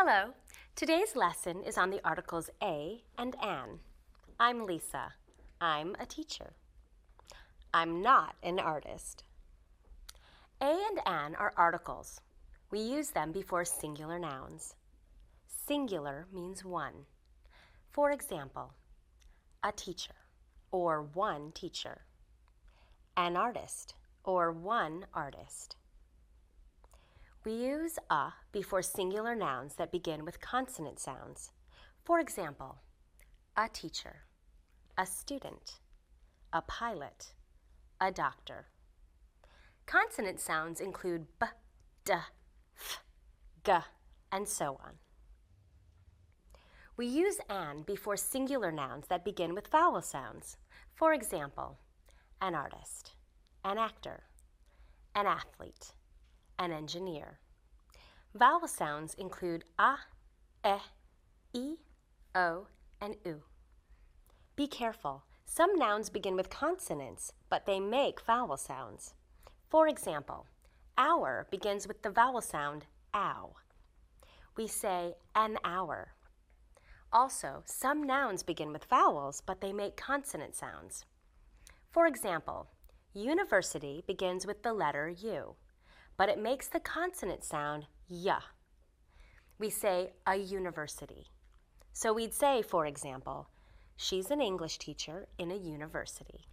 Hello. Today's lesson is on the articles a and an. I'm Lisa. I'm a teacher. I'm not an artist. A and an are articles. We use them before singular nouns. Singular means one. For example, a teacher or one teacher. An artist or one artist. We use a before singular nouns that begin with consonant sounds. For example, a teacher, a student, a pilot, a doctor. Consonant sounds include b, d, f, g, and so on. We use an before singular nouns that begin with vowel sounds. For example, an artist, an actor, an athlete, an engineer. Vowel sounds include a, e, o, and u. Be careful. Some nouns begin with consonants, but they make vowel sounds. For example, hour begins with the vowel sound ow. We say an hour. Also, some nouns begin with vowels, but they make consonant sounds. For example, university begins with the letter U, but it makes the consonant sound y. We say a university. So we'd say, for example, she's an English teacher in a university.